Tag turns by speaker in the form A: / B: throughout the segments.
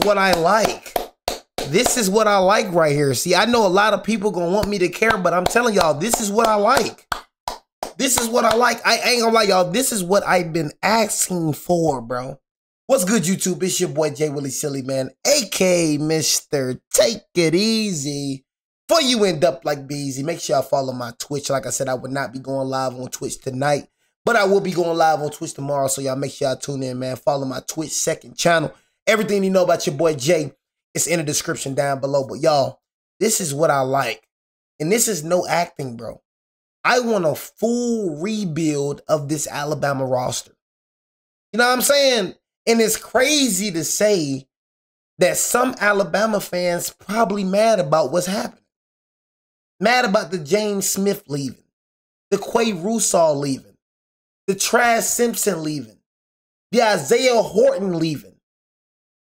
A: what I like. This is what I like right here. See, I know a lot of people gonna want me to care, but I'm telling y'all, this is what I like. This is what I like. I ain't gonna lie, y'all. This is what I've been asking for, bro. What's good, YouTube? It's your boy, Jay Willie Silly, man, a.k.a. Mr. Take It Easy. Before you end up like Beezy, make sure y'all follow my Twitch. Like I said, I would not be going live on Twitch tonight, but I will be going live on Twitch tomorrow, so y'all make sure y'all tune in, man. Follow my Twitch second channel. Everything you know about your boy, Jay, it's in the description down below. But y'all, this is what I like. And this is no acting, bro. I want a full rebuild of this Alabama roster. You know what I'm saying? And it's crazy to say that some Alabama fans probably mad about what's happening. Mad about the James Smith leaving, the Quay Russaw leaving, the Trash Simpson leaving, the Isaiah Horton leaving.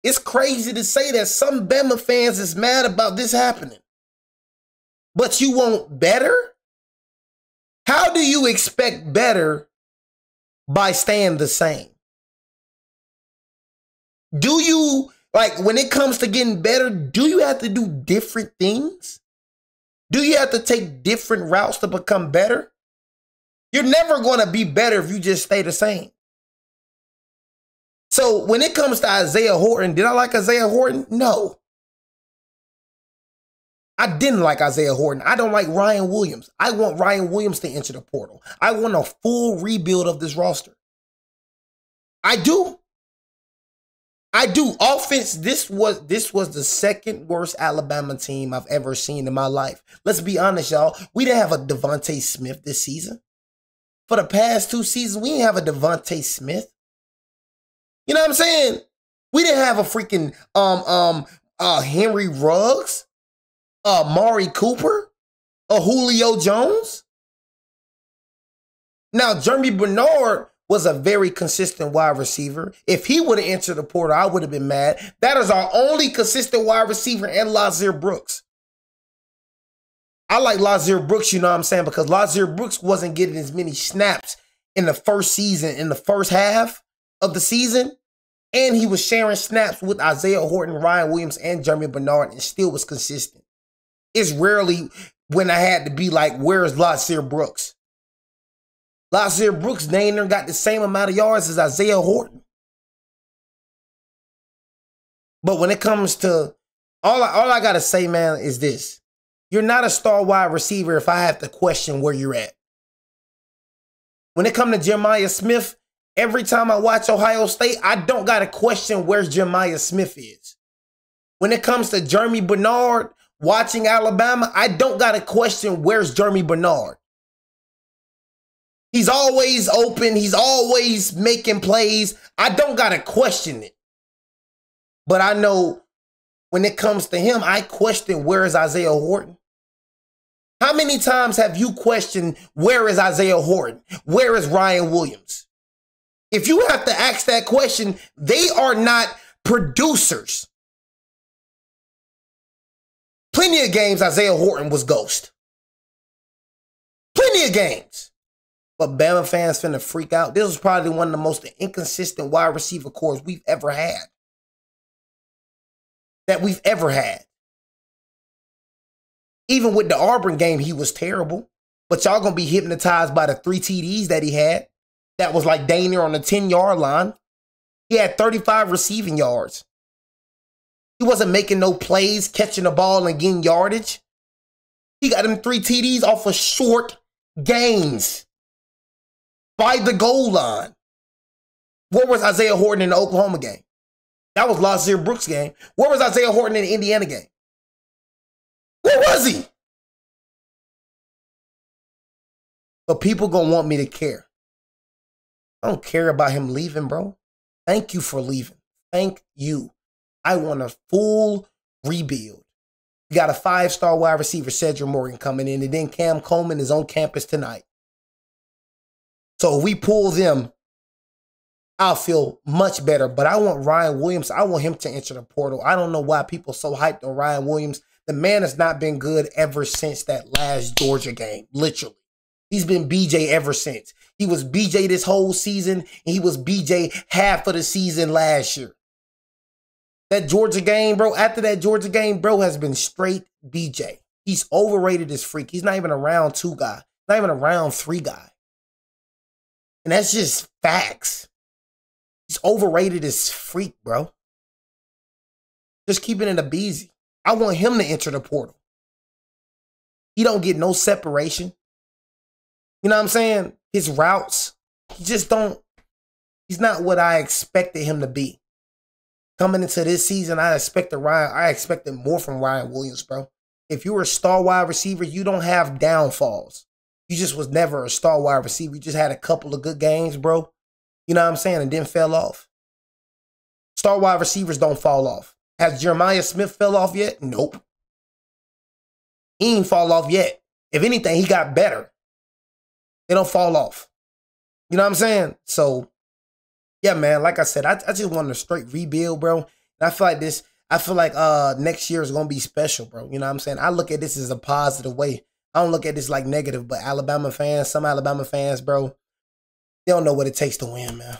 A: It's crazy to say that some Bama fans is mad about this happening. But you want better? How do you expect better by staying the same? Do you, like, when it comes to getting better, do you have to do different things? Do you have to take different routes to become better? You're never going to be better if you just stay the same. So when it comes to Isaiah Horton, did I like Isaiah Horton? No. I didn't like Isaiah Horton. I don't like Ryan Williams. I want Ryan Williams to enter the portal. I want a full rebuild of this roster. I do. I do. Offense, this was the second worst Alabama team I've ever seen in my life. Let's be honest, y'all. We didn't have a Devontae Smith this season. For the past 2 seasons, we didn't have a Devontae Smith. You know what I'm saying? We didn't have a freaking Henry Ruggs, Mari Cooper, Julio Jones. Now, Jeremy Bernard was a very consistent wide receiver. If he would have entered the portal, I would have been mad. That is our only consistent wide receiver, and Lazir Brooks. I like Lazir Brooks, you know what I'm saying, because Lazir Brooks wasn't getting as many snaps in the first season, in the first half of the season, and he was sharing snaps with Isaiah Horton, Ryan Williams, and Jeremy Bernard, and still was consistent. It's rarely when I had to be like, where's Lazir Brooks? Lazir Brooks, they ain't got the same amount of yards as Isaiah Horton. But when it comes to, all I got to say, man, is this. You're not a star wide receiver if I have to question where you're at. When it comes to Jeremiah Smith, every time I watch Ohio State, I don't got to question where Jeremiah Smith is. When it comes to Jeremy Bernard, watching Alabama, I don't got to question where's Jeremy Bernard. He's always open. He's always making plays. I don't got to question it. But I know when it comes to him, I question where is Isaiah Horton. How many times have you questioned where is Isaiah Horton? Where is Ryan Williams? If you have to ask that question, they are not producers. Plenty of games Isaiah Horton was ghost. Plenty of games. But Bama fans finna freak out. This was probably one of the most inconsistent wide receiver cores we've ever had. Even with the Auburn game, he was terrible. But y'all gonna be hypnotized by the 3 TDs that he had. That was like dang near on the 10-yard line. He had 35 receiving yards. He wasn't making no plays, catching the ball and getting yardage. He got them 3 TDs off of short gains by the goal line. Where was Isaiah Horton in the Oklahoma game? That was Lazir Brooks' game. Where was Isaiah Horton in the Indiana game? Where was he? But people gonna want me to care. I don't care about him leaving, bro. Thank you for leaving. Thank you. I want a full rebuild. You got a 5-star wide receiver, Cedric Morgan, coming in, and then Cam Coleman is on campus tonight. So if we pull them, I'll feel much better. But I want Ryan Williams. I want him to enter the portal. I don't know why people are so hyped on Ryan Williams. The man has not been good ever since that last Georgia game, literally. He's been BJ ever since. He was BJ this whole season, and he was BJ half of the season last year. That Georgia game, bro, after that Georgia game, bro has been straight BJ. He's overrated as freak. He's not even a round 2 guy. Not even a round 3 guy. And that's just facts. He's overrated as freak, bro. Just keeping it a beezy. I want him to enter the portal. He don't get no separation. You know what I'm saying? His routes, he just don't, he's not what I expected him to be. Coming into this season, I expected more from Ryan Williams, bro. If you were a star wide receiver, you don't have downfalls. You just was never a star wide receiver. You just had a couple of good games, bro. You know what I'm saying? And then fell off. Star wide receivers don't fall off. Has Jeremiah Smith fell off yet? Nope. He ain't fall off yet. If anything, he got better. They don't fall off. You know what I'm saying? So, yeah, man, like I said, I just want a straight rebuild, bro. And I feel like next year is going to be special, bro. You know what I'm saying? I look at this as a positive way. I don't look at this like negative, but some Alabama fans, bro, they don't know what it takes to win, man.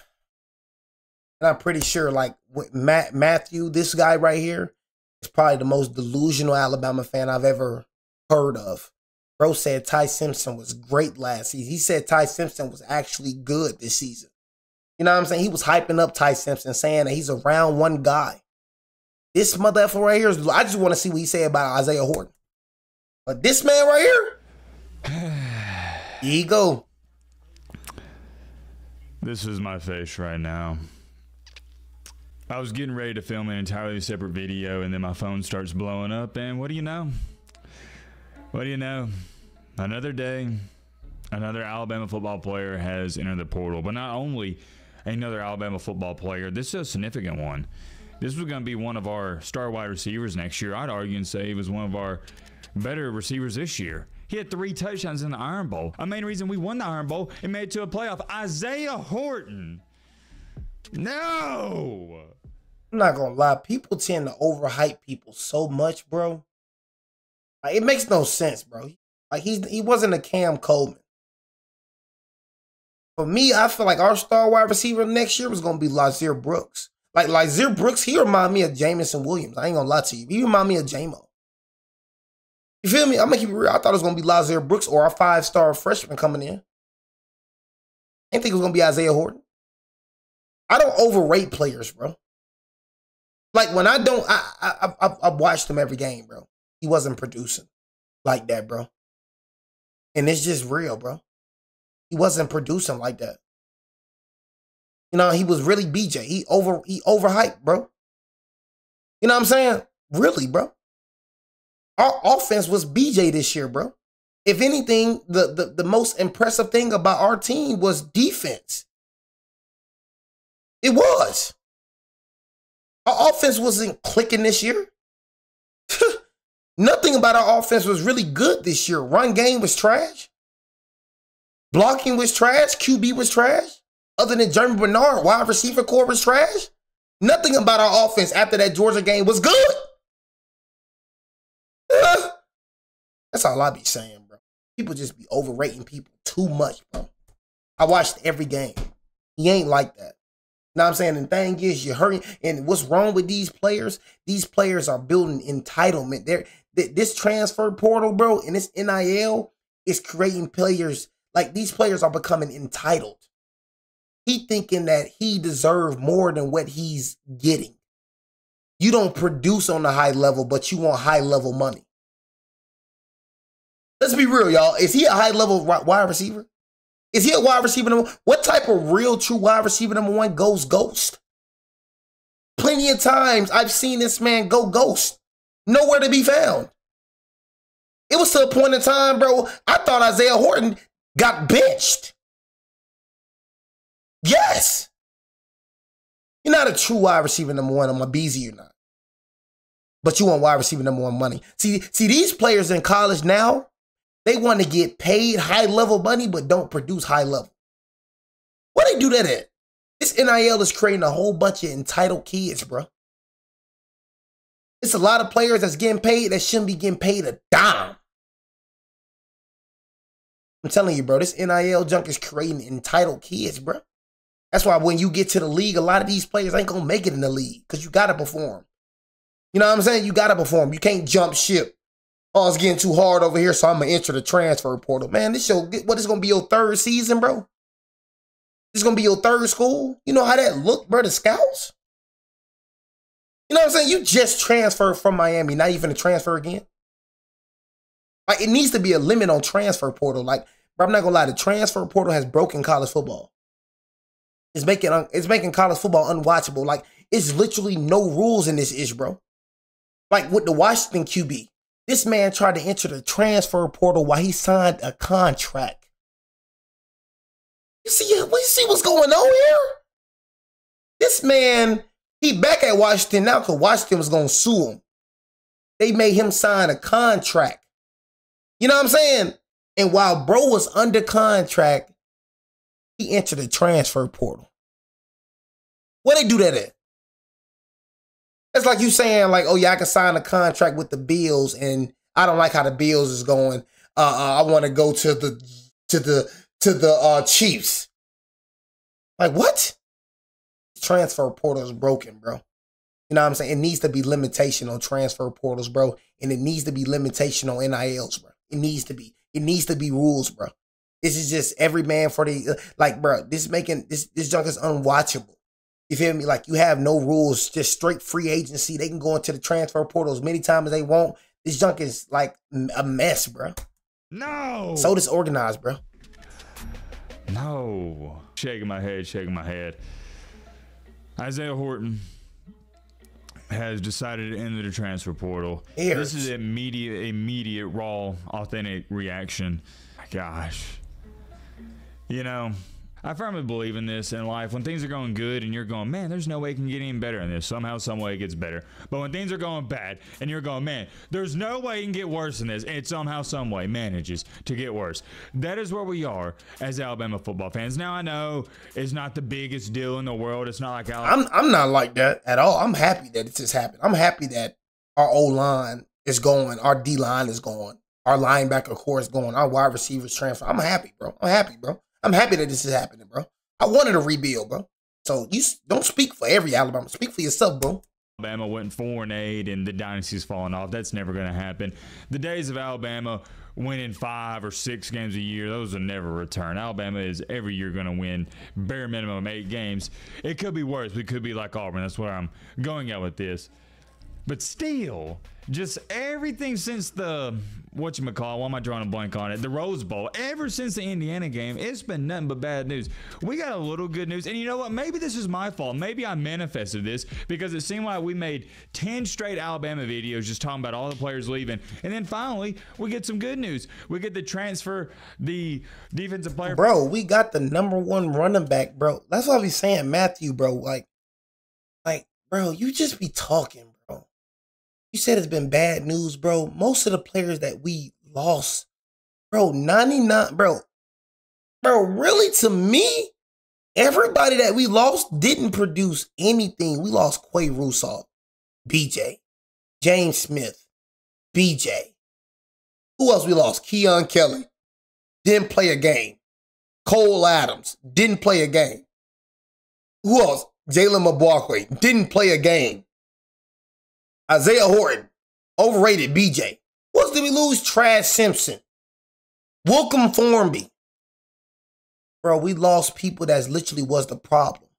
A: And I'm pretty sure, like, Matthew, this guy right here, is probably the most delusional Alabama fan I've ever heard of. Bro said Ty Simpson was great last season. He said Ty Simpson was actually good this season. You know what I'm saying? He was hyping up Ty Simpson, saying that he's a round 1 guy. This motherfucker right here, I just want to see what he said about Isaiah Horton. But this man right here, here you go.
B: This is my face right now. I was getting ready to film an entirely separate video, and then my phone starts blowing up, and what do you know? What do you know? Another day, another Alabama football player has entered the portal. But not only another Alabama football player, this is a significant one. This was going to be one of our star wide receivers next year. I'd argue and say he was one of our better receivers this year. He had 3 touchdowns in the Iron Bowl. A main reason we won the Iron Bowl and made it to a playoff. Isaiah Horton. No!
A: I'm not going to lie. People tend to overhype people so much, bro. Like, it makes no sense, bro. Like, he wasn't a Cam Coleman. For me, I feel like our star wide receiver next year was going to be Lazir Brooks. Like, Lazir Brooks, he remind me of Jamison Williams. I ain't going to lie to you. He remind me of J-Mo. You feel me? I'm going to keep it real. I thought it was going to be Lazir Brooks or our 5-star freshman coming in. I didn't think it was going to be Isaiah Horton. I don't overrate players, bro. Like, when I don't, I've watched him every game, bro. He wasn't producing like that, bro. And it's just real, bro. He wasn't producing like that. You know, he was really BJ. He overhyped, bro. You know what I'm saying? Really, bro. Our offense was BJ this year, bro. If anything, the most impressive thing about our team was defense. It was. Our offense wasn't clicking this year. Nothing about our offense was really good this year. Run game was trash. Blocking was trash. QB was trash. Other than Jeremy Bernard, wide receiver core was trash. Nothing about our offense after that Georgia game was good. That's all I be saying, bro. People just be overrating people too much, bro. I watched every game. He ain't like that. You know what I'm saying? And the thing is, you're hurting. And what's wrong with these players? These players are building entitlement. This transfer portal, bro, and this NIL is creating players. Like, these players are becoming entitled. He thinking that he deserves more than what he's getting. You don't produce on the high level, but you want high level money. Let's be real, y'all. Is he a high level wide receiver? Is he a wide receiver number one? What type of real true wide receiver number one goes ghost? Plenty of times I've seen this man go ghost. Nowhere to be found. It was to a point in time, bro, I thought Isaiah Horton got benched. Yes. You're not a true wide receiver number one on my BZ, you're not. But you want wide receiver number one money. See, these players in college now, they want to get paid high-level money, but don't produce high-level. Where they do that at? This NIL is creating a whole bunch of entitled kids, bro. It's a lot of players that's getting paid that shouldn't be getting paid a dime. I'm telling you, bro, this NIL junk is creating entitled kids, bro. That's why when you get to the league, a lot of these players ain't going to make it in the league because you got to perform. You know what I'm saying? You got to perform. You can't jump ship. Oh, it's getting too hard over here, so I'm going to enter the transfer portal. Man, this show, what is going to be your third season, bro? This is going to be your third school? You know how that look, bro, the scouts? You know what I'm saying? You just transferred from Miami. Now you're going to transfer again? Like, it needs to be a limit on transfer portal. Like, bro, I'm not going to lie. The transfer portal has broken college football. It's making college football unwatchable. Like, it's literally no rules in this ish, bro. Like, with the Washington QB. This man tried to enter the transfer portal while he signed a contract. You see what's going on here? This man, he back at Washington now because Washington was going to sue him. They made him sign a contract. You know what I'm saying? And while bro was under contract, he entered the transfer portal. Where they do that at? It's like you saying, like, oh yeah, I can sign a contract with the Bills, and I don't like how the Bills is going. I want to go to the Chiefs. Like, what? Transfer portal is broken, bro. You know what I'm saying? It needs to be limitation on transfer portals, bro, and it needs to be limitation on NILs, bro. It needs to be. It needs to be rules, bro. This is just every man for the like, bro. This junk is unwatchable. You feel me? Like, you have no rules, just straight free agency. They can go into the transfer portal as many times as they want. This junk is like a mess, bro.
B: No.
A: So disorganized, bro.
B: No. Shaking my head. Isaiah Horton has decided to enter the transfer portal. This is immediate, raw, authentic reaction. Gosh. You know, I firmly believe in this in life. When things are going good and you're going, man, there's no way it can get any better in this. Somehow, some way it gets better. But when things are going bad and you're going, man, there's no way it can get worse than this. And it somehow, some way manages to get worse. That is where we are as Alabama football fans. Now, I know it's not the biggest deal in the world. It's not like Alabama.
A: I'm not like that at all. I'm happy that it just happened. I'm happy that our O-line is going. Our D-line is going. Our linebacker core is going. Our wide receivers transfer. I'm happy, bro. I'm happy, bro. I'm happy that this is happening, bro. I wanted a rebuild, bro. So you don't speak for every Alabama. Speak for yourself, bro.
B: Alabama went 4-8 and the dynasty's falling off. That's never going to happen. The days of Alabama winning 5 or 6 games a year, those will never return. Alabama is every year going to win bare minimum 8 games. It could be worse. We could be like Auburn. That's where I'm going at with this. But still, just everything since the, whatchamacallit, why am I drawing a blank on it? The Rose Bowl. Ever since the Indiana game, it's been nothing but bad news. We got a little good news. And you know what? Maybe this is my fault. Maybe I manifested this because it seemed like we made 10 straight Alabama videos just talking about all the players leaving. And then finally, we get some good news. We get the transfer, the defensive player.
A: Bro, we got the #1 running back, bro. That's what I be saying, Matthew, bro. Like, bro, you just be talking, bro. You said it's been bad news, bro. Most of the players that we lost, bro, 99, bro, really, to me, everybody that we lost didn't produce anything. We lost Quay Russaw, BJ, James Smith, BJ. Who else we lost? Keon Kelly, didn't play a game. Cole Adams, didn't play a game. Who else? Jalen Mabwakwe, didn't play a game. Isaiah Horton, overrated BJ. Who else did we lose? Trash Simpson. Wilcom Formby. Bro, we lost people that literally was the problem.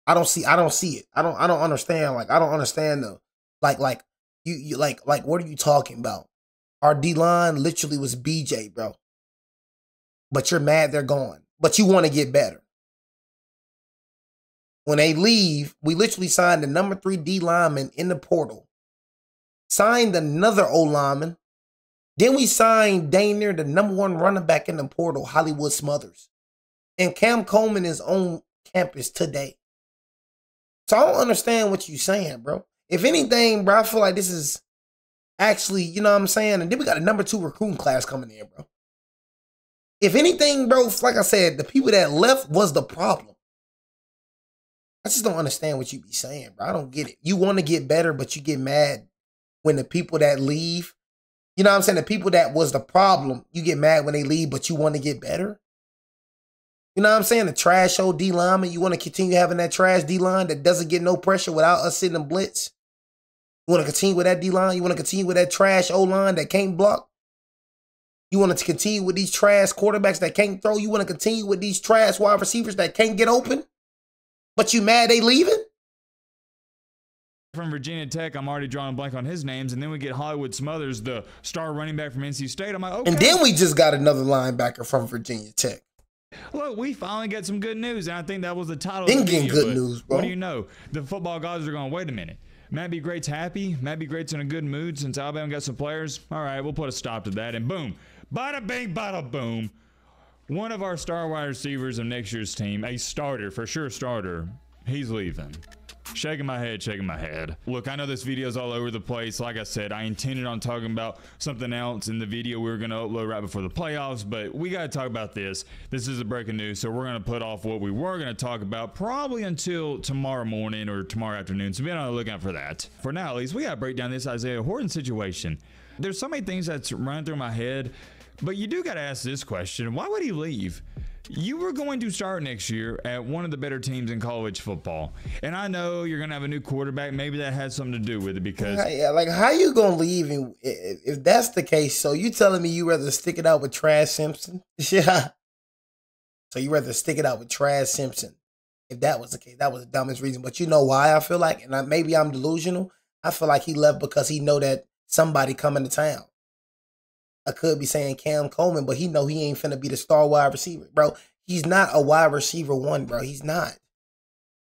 A: I don't see it. I don't understand. Like, I don't understand the like what are you talking about? Our D-line literally was BJ, bro. But you're mad they're gone. But you want to get better. When they leave, we literally signed the #3 D lineman in the portal. Signed another O lineman. Then we signed Daniel, the #1 running back in the portal, Hollywood Smothers. And Cam Coleman is on campus today. So I don't understand what you're saying, bro. If anything, bro, I feel like this is actually, you know what I'm saying? And then we got a #2 recruiting class coming in, bro. If anything, bro, like I said, the people that left was the problem. I just don't understand what you be saying, bro. I don't get it. You want to get better, but you get mad when the people that leave, you know what I'm saying? The people that was the problem, you get mad when they leave, but you want to get better. You know what I'm saying? The trash old D lineman, you want to continue having that trash D line that doesn't get no pressure without us sitting in blitz. You want to continue with that D-line? You want to continue with that trash O-line that can't block? You want to continue with these trash quarterbacks that can't throw? You want to continue with these trash wide receivers that can't get open? But you mad they leaving?
B: From Virginia Tech, I'm already drawing a blank on his names, and then we get Hollywood Smothers, the star running back from NC State. I'm like, okay.
A: And then we just got another linebacker from Virginia Tech.
B: Look, we finally got some good news, and I think that was the title.
A: Been getting good news, bro.
B: What do you know? The football gods are going, wait a minute. Matt B. Great's happy. Matt B. Great's in a good mood since Alabama got some players. All right, we'll put a stop to that, and boom. Bada bing, bada boom. One of our star wide receivers of next year's team, a starter, for sure starter, he's leaving. Shaking my head, shaking my head. Look, I know this video's all over the place. Like I said, I intended on talking about something else in the video we were going to upload right before the playoffs, but we got to talk about this. This is a breaking news, so we're going to put off what we were going to talk about probably until tomorrow morning or tomorrow afternoon, so be on the lookout for that. For now, at least, we got to break down this Isaiah Horton situation. There's so many things that's running through my head, but you do got to ask this question. Why would he leave? You were going to start next year at one of the better teams in college football. And I know you're going to have a new quarterback. Maybe that had something to do with it because...
A: Yeah, like, how you going to leave if that's the case? So you telling me you rather stick it out with Trash Simpson? Yeah. So you rather stick it out with Trash Simpson. If that was the case, that was the dumbest reason. But you know why I feel like, and maybe I'm delusional, I feel like he left because he know that somebody coming to town. I could be saying Cam Coleman, but he know he ain't finna be the star wide receiver, bro. He's not a wide receiver one, bro. He's not.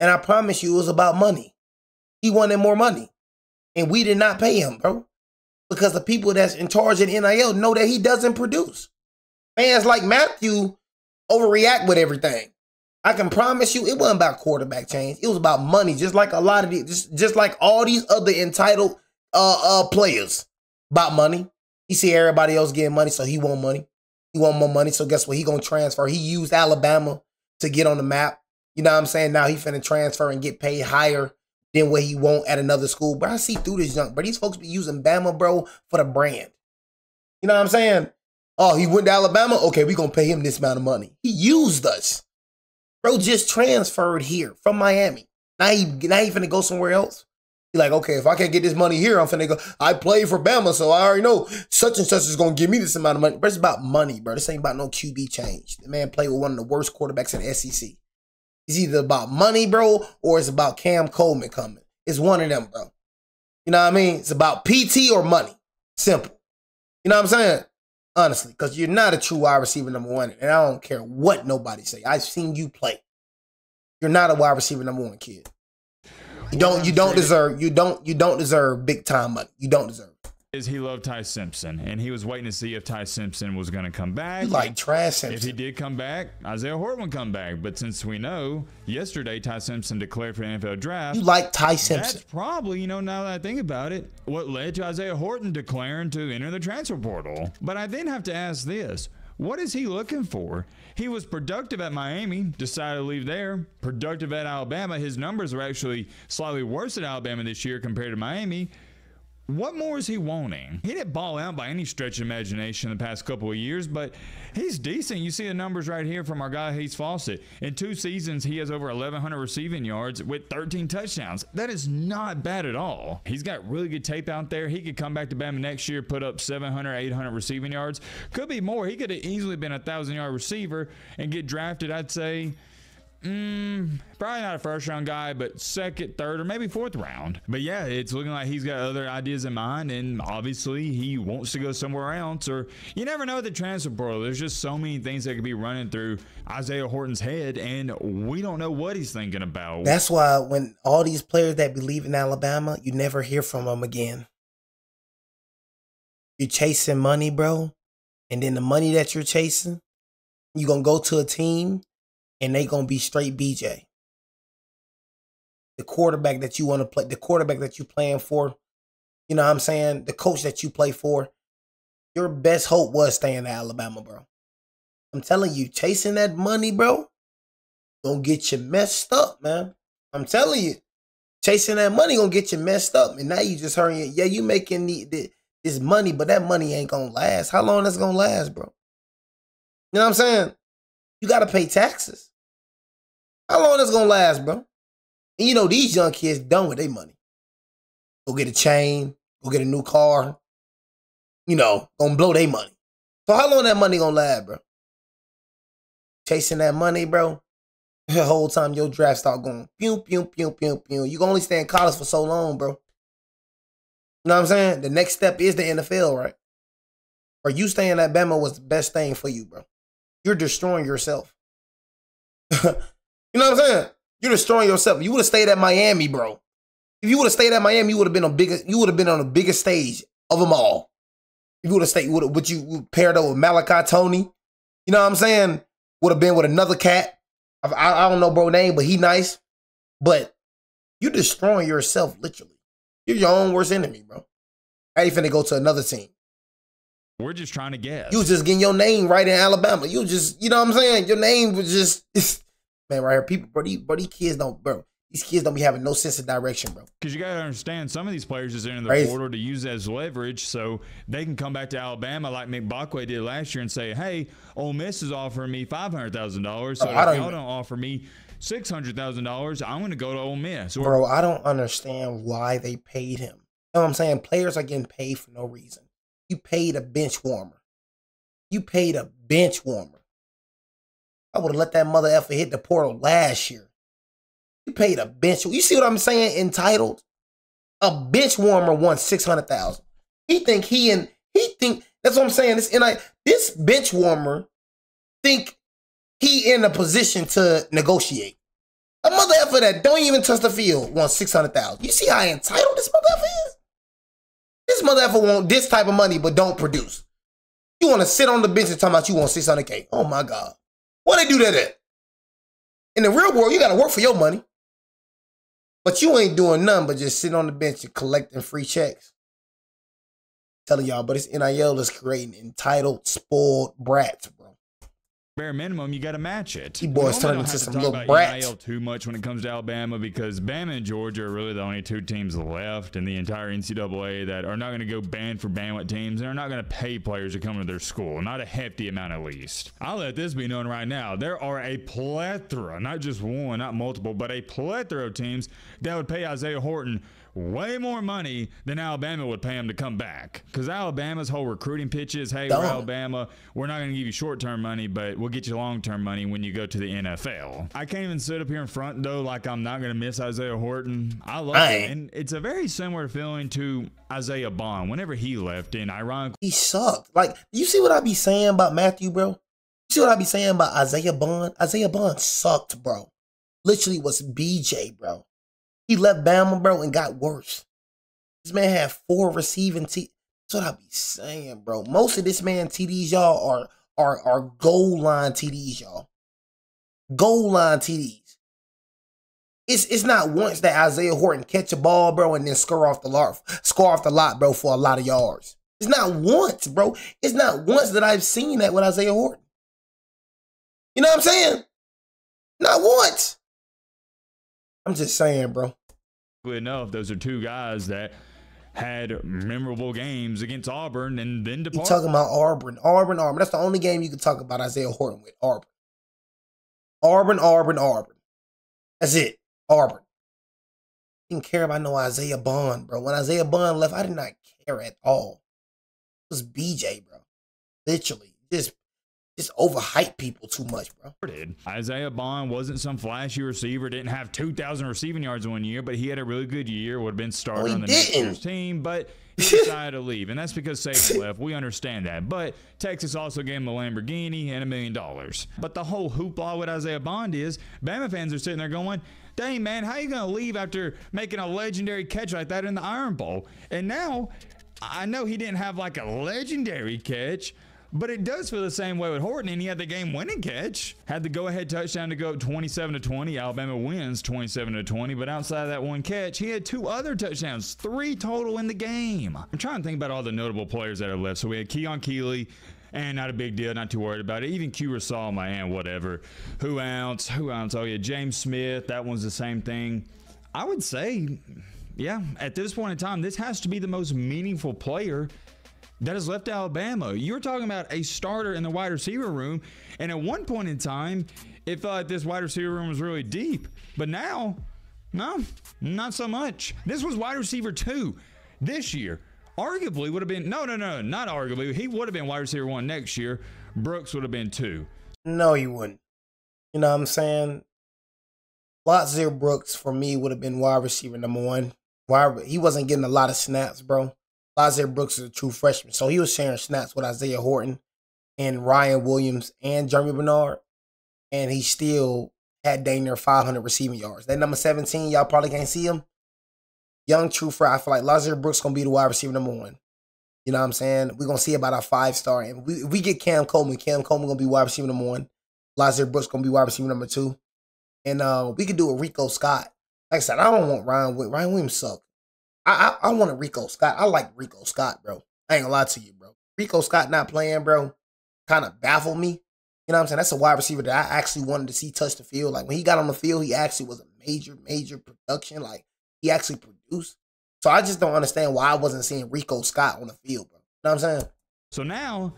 A: And I promise you, it was about money. He wanted more money. And we did not pay him, bro. Because the people that's in charge of NIL know that he doesn't produce. Fans like Matthew overreact with everything. I can promise you, it wasn't about quarterback change. It was about money, just like a lot of these, just like all these other entitled players. About money. He see everybody else getting money, so he want money. He want more money, so guess what? He gonna transfer. He used Alabama to get on the map. You know what I'm saying? Now he finna transfer and get paid higher than what he want at another school. But I see through this junk. But these folks be using Bama, bro, for the brand. You know what I'm saying? Oh, he went to Alabama? Okay, we gonna pay him this amount of money. He used us. Bro just transferred here from Miami. Now he finna go somewhere else. He's like, okay, if I can't get this money here, I'm finna go. I played for Bama, so I already know such and such is gonna give me this amount of money. But it's about money, bro. This ain't about no QB change. The man played with one of the worst quarterbacks in the SEC. It's either about money, bro, or it's about Cam Coleman coming. It's one of them, bro. You know what I mean? It's about PT or money. Simple. You know what I'm saying? Honestly, because you're not a true wide receiver number one, and I don't care what nobody say. I've seen you play. You're not a wide receiver number one, kid. You don't deserve big time money. You don't deserve it.
B: Is he loved Ty Simpson, and he was waiting to see if Ty Simpson was going to come back.
A: You like Trash Simpson.
B: If he did come back, Isaiah Horton would come back. But since we know, yesterday Ty Simpson declared for the NFL draft.
A: You like Ty Simpson.
B: That's probably, now that I think about it, what led to Isaiah Horton declaring to enter the transfer portal. But I then have to ask this. What is he looking for? He was productive at Miami, decided to leave there. Productive at Alabama. His numbers are actually slightly worse at Alabama this year compared to Miami. What more is he wanting? He didn't ball out by any stretch of imagination in the past couple of years, but he's decent. You see the numbers right here from our guy, Hayes Fawcett. In 2 seasons, he has over 1,100 receiving yards with 13 touchdowns. That is not bad at all. He's got really good tape out there. He could come back to Bama next year, put up 700, 800 receiving yards. Could be more. He could have easily been a 1,000-yard receiver and get drafted, I'd say, probably not a first-round guy, but second, third, or maybe fourth round. But yeah, it's looking like he's got other ideas in mind, and obviously he wants to go somewhere else. Or you never know the transfer portal. There's just so many things that could be running through Isaiah Horton's head, and we don't know what he's thinking about.
A: That's why when all these players that believe in Alabama, you never hear from them again. You're chasing money, bro, and then the money that you're chasing, you're going to go to a team and they going to be straight BJ. The quarterback that you want to play, the quarterback that you playing for, you know what I'm saying? The coach that you play for, your best hope was staying at Alabama, bro. I'm telling you, chasing that money, bro, gonna get you messed up, man. I'm telling you, chasing that money gonna get you messed up. And now you just hurrying. Yeah, you making this money, but that money ain't gonna last. How long that's gonna last, bro? You know what I'm saying? You got to pay taxes. How long that's going to last, bro? And you know, these young kids done with their money. go get a chain, go get a new car, gonna blow their money. So how long that money gonna last, bro? Chasing that money, bro. The whole time your draft start going, pew, pew, pew, pew, pew. You can only stay in college for so long, bro. You know what I'm saying? The next step is the NFL, right? Or you staying at Bama was the best thing for you, bro. You're destroying yourself. You know what I'm saying? You're destroying yourself. You would have stayed at Miami, bro. If you would have stayed at Miami, you would have been on the biggest stage of them all. If you would have stayed, would you paired up with Malachi Tony? You know what I'm saying? Would have been with another cat. I don't know bro name, but he nice. But you're destroying yourself, literally. You're your own worst enemy, bro. How you finna go to another team?
B: We're just trying to guess.
A: You was just getting your name right in Alabama. You just, you know what I'm saying? Your name was just, man, right here. People, bro, these kids don't be having no sense of direction, bro.
B: Because you got to understand, some of these players just enter the portal to use as leverage so they can come back to Alabama like McBakwe did last year and say, hey, Ole Miss is offering me $500,000. So if y'all don't offer me $600,000, I'm going to go to Ole Miss.
A: Bro, I don't understand why they paid him. You know what I'm saying? Players are getting paid for no reason. You paid a bench warmer. You paid a bench warmer. I would have let that mother effer hit the portal last year. You paid a bench. You see what I'm saying? Entitled. A bench warmer won $600,000. He think that's what I'm saying. This bench warmer think he in a position to negotiate. A mother effer that don't even touch the field won $600,000. You see how entitled this mother effer is? This mother effer want this type of money but don't produce. You want to sit on the bench and talk about you want $600K. Oh my God. Why they do that at? In the real world, you got to work for your money. But you ain't doing nothing but just sitting on the bench and collecting free checks. Telling y'all, but it's NIL is creating entitled, spoiled brats, bro.
B: Bare minimum, you got to match it.
A: These boys turn into some little brats.
B: NIL too much when it comes to Alabama because Bama and Georgia are really the only two teams left in the entire NCAA that are not going to go ban for banwit teams and are not going to pay players to come to their school. Not a hefty amount at least. I'll let this be known right now. There are a plethora, not just one, not multiple, but a plethora of teams that would pay Isaiah Horton way more money than Alabama would pay him to come back. Because Alabama's whole recruiting pitch is, hey, we're Alabama. We're not going to give you short-term money, but we'll get you long-term money when you go to the NFL. I can't even sit up here in front, though, like I'm not going to miss Isaiah Horton. I love him. And it's a very similar feeling to Isaiah Bond whenever he left. And ironically,
A: he sucked. Like, you see what I be saying about Matthew, bro? You see what I be saying about Isaiah Bond? Isaiah Bond sucked, bro. Literally was BJ, bro. He left Bama, bro, and got worse. This man had 4 receiving TDs. That's what I be saying, bro. Most of this man TDs, y'all, are goal line TDs, y'all. Goal line TDs. It's not once that Isaiah Horton catch a ball, bro, and then score off the lot, bro, for a lot of yards. It's not once, bro. It's not once that I've seen that with Isaiah Horton. You know what I'm saying? Not once. I'm just saying, bro.
B: Enough, those are two guys that had memorable games against Auburn and then departed.
A: You talking about Auburn. That's the only game you can talk about Isaiah Horton with. Auburn. That's it. Auburn. Didn't care about no Isaiah Bond, bro. When Isaiah Bond left, I did not care at all. It was BJ, bro. Literally. Just overhype people too much, bro.
B: Isaiah Bond wasn't some flashy receiver, didn't have 2,000 receiving yards one year, but he had a really good year, would have been started on the next year's team, but he decided to leave, and that's because Saban left. We understand that, but Texas also gave him a Lamborghini and $1 million. But the whole hoopla with Isaiah Bond is, Bama fans are sitting there going, dang, man, how you going to leave after making a legendary catch like that in the Iron Bowl? And now, I know he didn't have like a legendary catch, but it does feel the same way with Horton, and he had the game-winning catch. Had the go-ahead touchdown to go 27-20. Alabama wins 27-20, but outside of that one catch, he had 2 other touchdowns, 3 total in the game. I'm trying to think about all the notable players that are left. So we had Keon Keeley, and not a big deal, not too worried about it. Even Q Rasal, man, whatever. Who else? Oh, yeah, James Smith, that one's the same thing. I would say, yeah, at this point in time, this has to be the most meaningful player that has left Alabama. You're talking about a starter in the wide receiver room, and at one point in time, it felt like this wide receiver room was really deep. But now No, not so much. This was wide receiver 2 this year. Arguably would have been, no, not arguably. He would have been wide receiver 1 next year. Brooks would have been 2.
A: No, he wouldn't. You know what I'm saying? Lazar Brooks, for me, would have been wide receiver number 1. He wasn't getting a lot of snaps, bro. Lazar Brooks is a true freshman. So he was sharing snaps with Isaiah Horton and Ryan Williams and Jeremy Bernard. And he still had dang near 500 receiving yards. That number 17, y'all probably can't see him. Young true fry. I feel like Lazar Brooks going to be the wide receiver number 1. You know what I'm saying? We're going to see about our 5-star. And if we get Cam Coleman going to be wide receiver number 1. Lazar Brooks going to be wide receiver number 2. And we could do a Rico Scott. Like I said, I don't want Ryan Williams. Ryan Williams suck. I want a Rico Scott. I like Rico Scott, bro. I ain't gonna lie to you, bro. Rico Scott not playing, bro, kind of baffled me. You know what I'm saying? That's a wide receiver that I actually wanted to see touch the field. Like, when he got on the field, he actually was a major production. Like, he actually produced. So I just don't understand why I wasn't seeing Rico Scott on the field, bro. You know what I'm saying?
B: So now,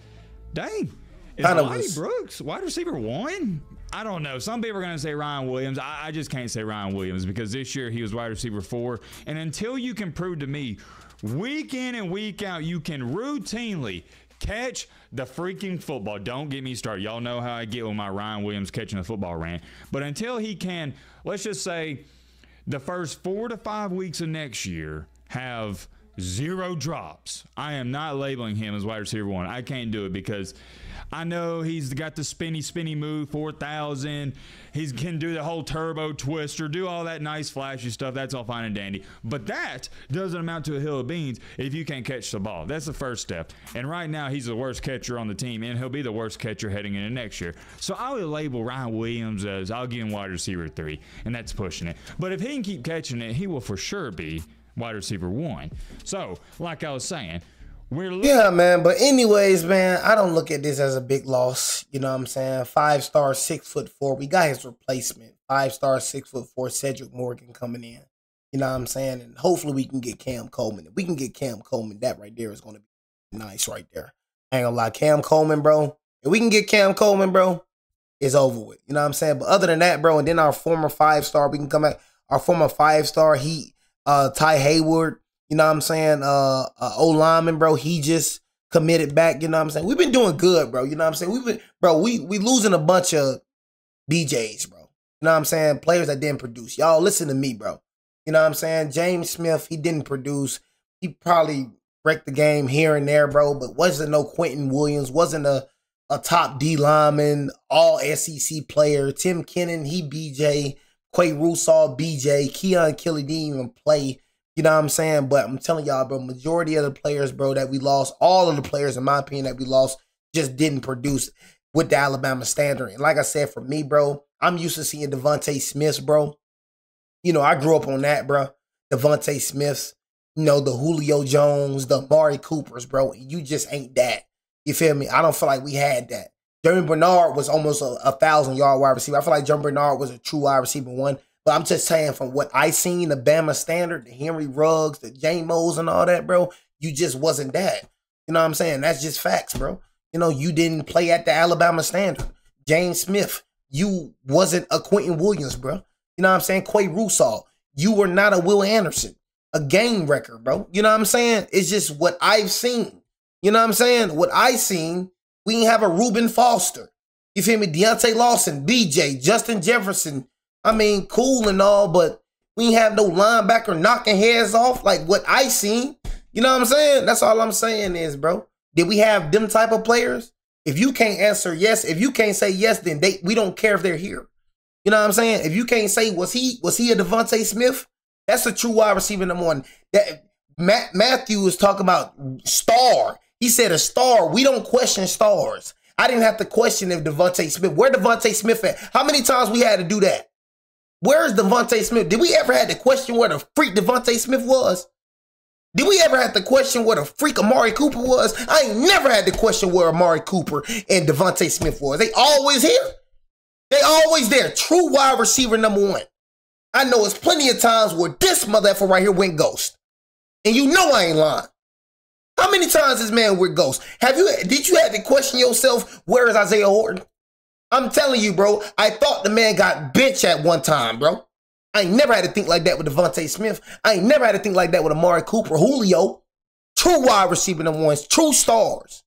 B: dang, is Lonnie Brooks wide receiver 1? I don't know. Some people are going to say Ryan Williams. I just can't say Ryan Williams because this year he was wide receiver 4. And until you can prove to me week in and week out you can routinely catch the freaking football. Don't get me started. Y'all know how I get with my Ryan Williams catching the football rant. But until he can, let's just say the first 4 to 5 weeks of next year have 0 drops. I am not labeling him as wide receiver 1. I can't do it because I know he's got the spinny move, 4,000. He can do the whole turbo twister, do all that nice flashy stuff. That's all fine and dandy. But that doesn't amount to a hill of beans if you can't catch the ball. That's the first step. And right now he's the worst catcher on the team, and he'll be the worst catcher heading into next year. So I would label Ryan Williams as I'll give him wide receiver 3, and that's pushing it. But if he can keep catching it, he will for sure be wide receiver 1. So, like I was saying,
A: yeah, man. But anyways, man, I don't look at this as a big loss. You know what I'm saying? 5-star, 6'4". We got his replacement. 5-star, 6'4", Cedric Morgan coming in. You know what I'm saying? And hopefully we can get Cam Coleman. If we can get Cam Coleman, that right there is going to be nice right there. I ain't gonna lie. Cam Coleman, bro. If we can get Cam Coleman, bro, it's over with. You know what I'm saying? But other than that, bro, and then our former 5-star, we can come back. Our former 5-star, Ty Hayward. You know what I'm saying? O-lineman, bro, he just committed back. You know what I'm saying? We've been doing good, bro. You know what I'm saying? We losing a bunch of BJs, bro. You know what I'm saying? Players that didn't produce. Y'all listen to me, bro. You know what I'm saying? James Smith, he didn't produce. He probably wrecked the game here and there, bro, but wasn't no Quentin Williams, wasn't a top D lineman, all SEC player. Tim Kennan, he BJ. Quay Russaw, BJ. Keon Kelly didn't even play. You know what I'm saying? But I'm telling y'all, bro, majority of the players, bro, that we lost, all of the players, in my opinion, that we lost just didn't produce with the Alabama standard. And like I said, for me, bro, I'm used to seeing Devontae Smiths, bro. You know, I grew up on that, bro. Devontae Smiths, you know, the Julio Jones, the Amari Coopers, bro. You just ain't that. You feel me? I don't feel like we had that. Jeremy Bernard was almost a 1,000-yard wide receiver. I feel like Jeremy Bernard was a true wide receiver 1. But I'm just saying, from what I seen, the Bama standard, the Henry Ruggs, the J-Mos and all that, bro, you just wasn't that. You know what I'm saying? That's just facts, bro. You know, you didn't play at the Alabama standard. James Smith, you wasn't a Quentin Williams, bro. You know what I'm saying? Quay Russaw, you were not a Will Anderson, a game wrecker, bro. You know what I'm saying? It's just what I've seen. You know what I'm saying? What I seen, we didn't have a Reuben Foster. You feel me? Deontay Lawson, BJ, Justin Jefferson. I mean, cool and all, but we ain't have no linebacker knocking heads off like what I seen. You know what I'm saying? That's all I'm saying is, bro, did we have them type of players? If you can't answer yes, if you can't say yes, then we don't care if they're here. You know what I'm saying? If you can't say, was he a Devontae Smith? That's a true wide receiver number 1. That Matthew was talking about star. He said a star. We don't question stars. I didn't have to question if Devontae Smith. Where Devontae Smith at? How many times we had to do that? Where's Devontae Smith? Did we ever have to question where the freak Devontae Smith was? Did we ever have to question where the freak Amari Cooper was? I ain't never had to question where Amari Cooper and Devontae Smith was. They always here. They always there. True wide receiver number 1. I know it's plenty of times where this motherfucker right here went ghost. And you know I ain't lying. How many times this man went ghost? Did you have to question yourself, where is Isaiah Horton? I'm telling you, bro, I thought the man got benched at one time, bro. I ain't never had to think like that with Devontae Smith. I ain't never had to think like that with Amari Cooper, Julio. True wide receiver number ones, true stars.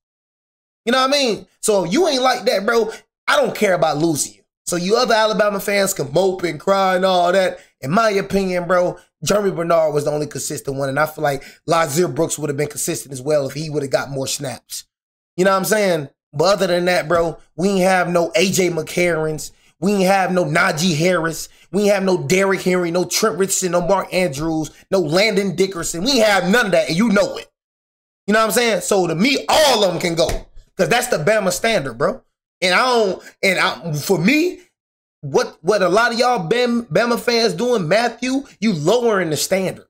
A: You know what I mean? So you ain't like that, bro. I don't care about losing you. So you other Alabama fans can mope and cry and all that. In my opinion, bro, Jeremy Bernard was the only consistent one. And I feel like Lazir Brooks would have been consistent as well if he would have got more snaps. You know what I'm saying? But other than that, bro, we ain't have no A.J. McCarrons. We ain't have no Najee Harris. We ain't have no Derrick Henry, no Trent Richardson, no Mark Andrews, no Landon Dickerson. We ain't have none of that, and you know it. You know what I'm saying? So to me, all of them can go. Because that's the Bama standard, bro. For me, what a lot of y'all Bama fans doing, Matthew, you lowering the standard.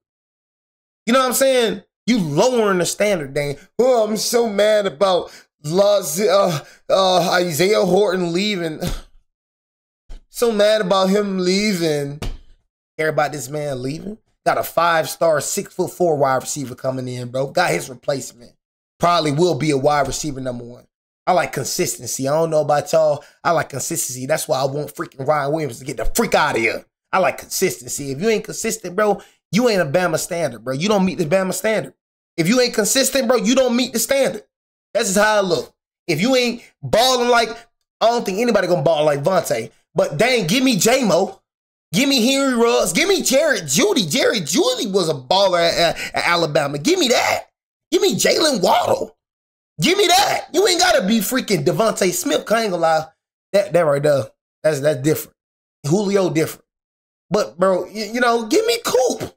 A: You know what I'm saying? You lowering the standard, dang. Oh, I'm so mad about Isaiah Horton leaving. So mad about him leaving. Care about this man leaving? Got a 5-star, 6'4" wide receiver coming in, bro. Got his replacement. Probably will be a wide receiver number one. I like consistency. I don't know about y'all. I like consistency. That's why I want freaking Ryan Williams to get the freak out of here. I like consistency. If you ain't consistent, bro, you ain't a Bama standard, bro. You don't meet the Bama standard. If you ain't consistent, bro, you don't meet the standard. That's just how I look. If you ain't balling like, I don't think anybody gonna ball like Vontae. But dang, give me J-Mo. Give me Henry Ruggs. Give me Jared Jeudy. Jared Jeudy was a baller at Alabama. Give me that. Give me Jalen Waddle. Give me that. You ain't got to be freaking Devontae Smith. I ain't gonna lie. That right there, that's different. Julio different. But, bro, you know, give me Coop.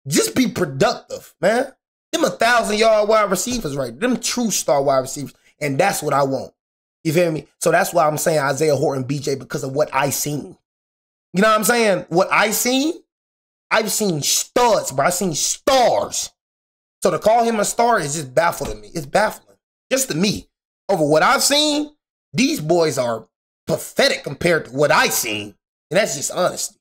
A: Just be productive, man. Them 1,000-yard wide receivers right there. Them true star wide receivers. And that's what I want. You feel me? So that's why I'm saying Isaiah Horton, BJ, because of what I seen. You know what I'm saying? What I seen? I've seen studs, bro. I've seen stars. So to call him a star is just baffling me. It's baffling. Just to me. Over what I've seen, these boys are pathetic compared to what I seen. And that's just honesty.